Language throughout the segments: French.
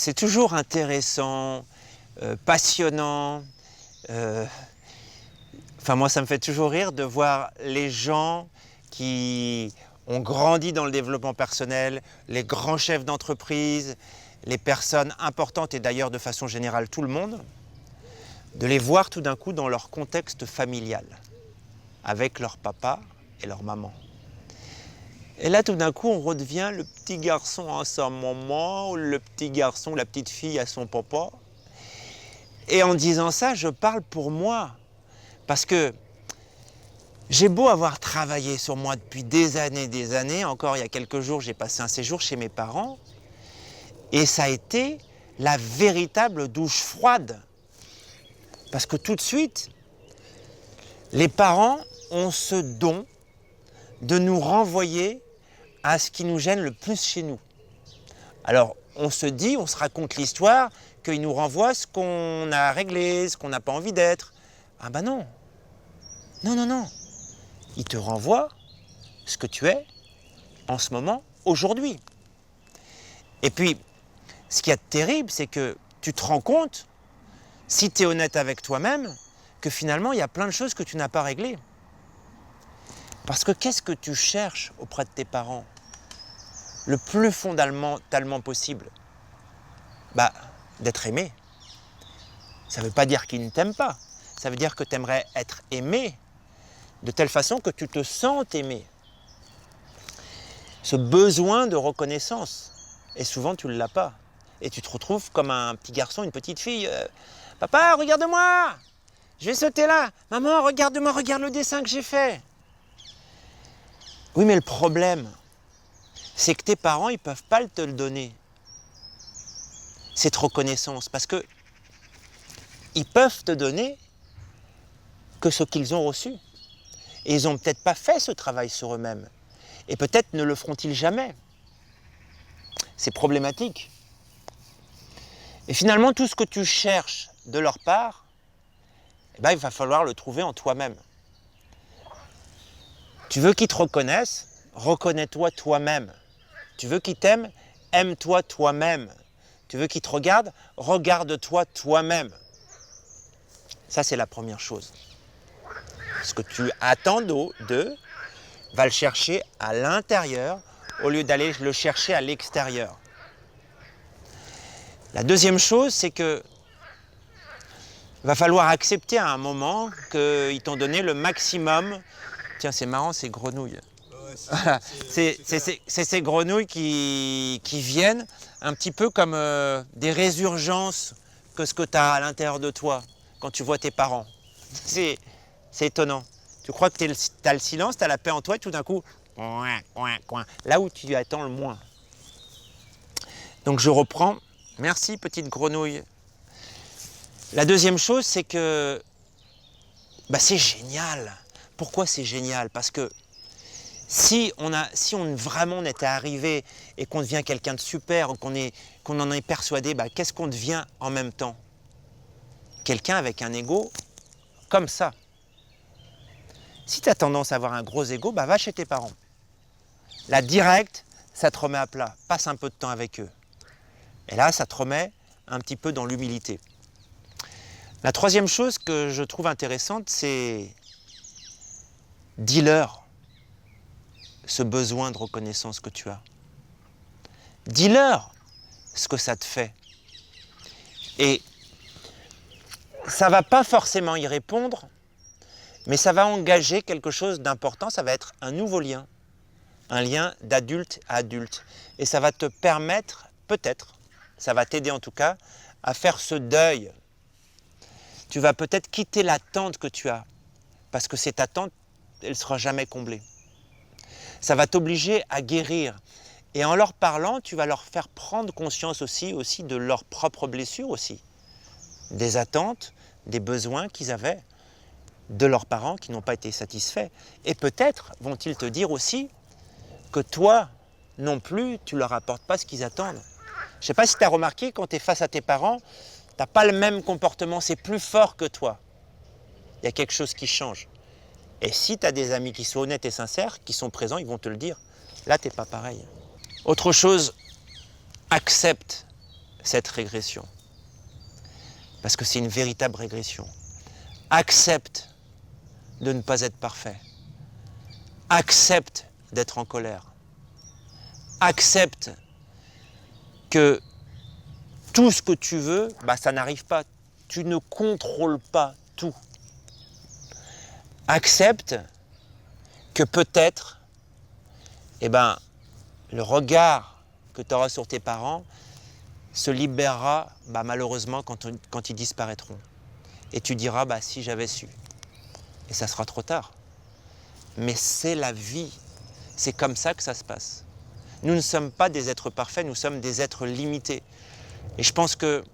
c'est toujours intéressant, passionnant. Enfin, moi, ça me fait toujours rire de voir les gens qui ont grandi dans le développement personnel, les grands chefs d'entreprise, les personnes importantes et d'ailleurs de façon générale tout le monde, de les voir tout d'un coup dans leur contexte familial, avec leur papa et leur maman. Et là, tout d'un coup, on redevient le petit garçon à sa maman, ou le petit garçon, la petite fille à son papa. Et en disant ça, je parle pour moi. Parce que j'ai beau avoir travaillé sur moi depuis des années, encore il y a quelques jours, j'ai passé un séjour chez mes parents, et ça a été la véritable douche froide. Parce que tout de suite, les parents ont ce don de nous renvoyer à ce qui nous gêne le plus chez nous. Alors, on se dit, on se raconte l'histoire, qu'ils nous renvoient ce qu'on a réglé, ce qu'on n'a pas envie d'être. Ah ben non. Non, non, non. Ils te renvoient ce que tu es en ce moment, aujourd'hui. Et puis, ce qu'il y a de terrible, c'est que tu te rends compte, si tu es honnête avec toi-même, que finalement, il y a plein de choses que tu n'as pas réglées. Parce que qu'est-ce que tu cherches auprès de tes parents? Le plus fondamentalement possible, d'être aimé. Ça ne veut pas dire qu'ils ne t'aiment pas. Ça veut dire que tu aimerais être aimé de telle façon que tu te sentes aimé. Ce besoin de reconnaissance. Et souvent, tu ne l'as pas. Et tu te retrouves comme un petit garçon, une petite fille. Papa, regarde-moi! Je vais sauter là. Maman, regarde-moi, regarde le dessin que j'ai fait. Oui, mais le problème, c'est que tes parents, ils ne peuvent pas te le donner. Cette reconnaissance. Parce que ils peuvent te donner que ce qu'ils ont reçu. Et ils n'ont peut-être pas fait ce travail sur eux-mêmes. Et peut-être ne le feront-ils jamais. C'est problématique. Et finalement, tout ce que tu cherches de leur part, il va falloir le trouver en toi-même. Tu veux qu'ils te reconnaissent, reconnais-toi toi-même. Tu veux qu'ils t'aiment, aime-toi toi-même. Tu veux qu'ils te regardent, regarde-toi toi-même. Ça, c'est la première chose. Ce que tu attends d'eux, va le chercher à l'intérieur au lieu d'aller le chercher à l'extérieur. La deuxième chose, c'est que va falloir accepter à un moment qu'ils t'ont donné le maximum. Tiens, c'est marrant, ces grenouilles. C'est ces grenouilles qui viennent un petit peu comme des résurgences que ce que tu as à l'intérieur de toi quand tu vois tes parents. C'est étonnant. Tu crois que tu as le silence, tu as la paix en toi et tout d'un coup, là où tu attends le moins. Donc je reprends. Merci petite grenouille. La deuxième chose, c'est que c'est génial. Pourquoi c'est génial? Parce que si on vraiment était arrivé et qu'on devient quelqu'un de super, qu'on en est persuadé, qu'est-ce qu'on devient en même temps? Quelqu'un avec un ego comme ça. Si tu as tendance à avoir un gros ego, va chez tes parents. Là, direct, ça te remet à plat. Passe un peu de temps avec eux. Et là, ça te remet un petit peu dans l'humilité. La troisième chose que je trouve intéressante, c'est dis-leur ce besoin de reconnaissance que tu as. Dis-leur ce que ça te fait. Et ça ne va pas forcément y répondre, mais ça va engager quelque chose d'important, ça va être un nouveau lien, un lien d'adulte à adulte. Et ça va te permettre, peut-être, ça va t'aider en tout cas, à faire ce deuil. Tu vas peut-être quitter l'attente que tu as, parce que cette attente, elle ne sera jamais comblée. Ça va t'obliger à guérir. Et en leur parlant, tu vas leur faire prendre conscience aussi de leurs propres blessures aussi. Des attentes, des besoins qu'ils avaient de leurs parents qui n'ont pas été satisfaits. Et peut-être vont-ils te dire aussi que toi non plus, tu ne leur apportes pas ce qu'ils attendent. Je ne sais pas si tu as remarqué, quand tu es face à tes parents, tu n'as pas le même comportement, c'est plus fort que toi. Il y a quelque chose qui change. Et si tu as des amis qui sont honnêtes et sincères, qui sont présents, ils vont te le dire. Là, tu n'es pas pareil. Autre chose, accepte cette régression. Parce que c'est une véritable régression. Accepte de ne pas être parfait. Accepte d'être en colère. Accepte que tout ce que tu veux, ça n'arrive pas. Tu ne contrôles pas tout. Accepte que peut-être, le regard que tu auras sur tes parents se libérera malheureusement quand ils disparaîtront. Et tu diras, si j'avais su. Et ça sera trop tard. Mais c'est la vie. C'est comme ça que ça se passe. Nous ne sommes pas des êtres parfaits, nous sommes des êtres limités. Et je pense que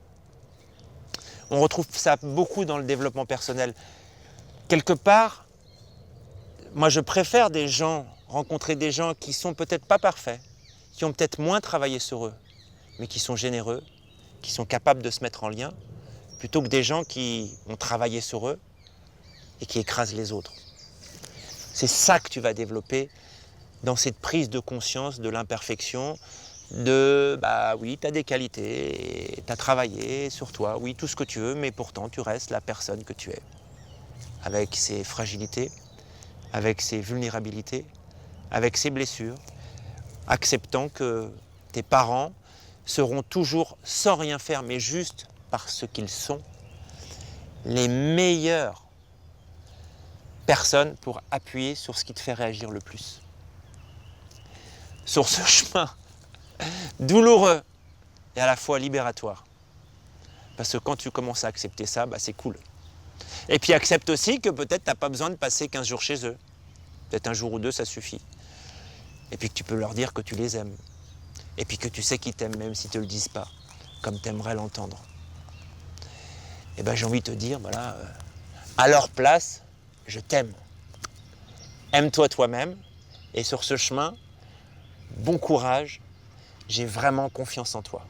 on retrouve ça beaucoup dans le développement personnel. Quelque part, moi je préfère rencontrer des gens qui sont peut-être pas parfaits, qui ont peut-être moins travaillé sur eux, mais qui sont généreux, qui sont capables de se mettre en lien, plutôt que des gens qui ont travaillé sur eux et qui écrasent les autres. C'est ça que tu vas développer dans cette prise de conscience de l'imperfection, oui, tu as des qualités, tu as travaillé sur toi, oui, tout ce que tu veux, mais pourtant tu restes la personne que tu es, avec ses fragilités, avec ses vulnérabilités, avec ses blessures, acceptant que tes parents seront toujours, sans rien faire, mais juste parce qu'ils sont, les meilleures personnes pour appuyer sur ce qui te fait réagir le plus. Sur ce chemin douloureux et à la fois libératoire. Parce que quand tu commences à accepter ça, c'est cool. Et puis accepte aussi que peut-être tu n'as pas besoin de passer 15 jours chez eux. Peut-être un jour ou deux, ça suffit. Et puis que tu peux leur dire que tu les aimes. Et puis que tu sais qu'ils t'aiment même s'ils ne te le disent pas, comme tu aimerais l'entendre. Et j'ai envie de te dire, à leur place, je t'aime. Aime-toi toi-même. Et sur ce chemin, bon courage. J'ai vraiment confiance en toi.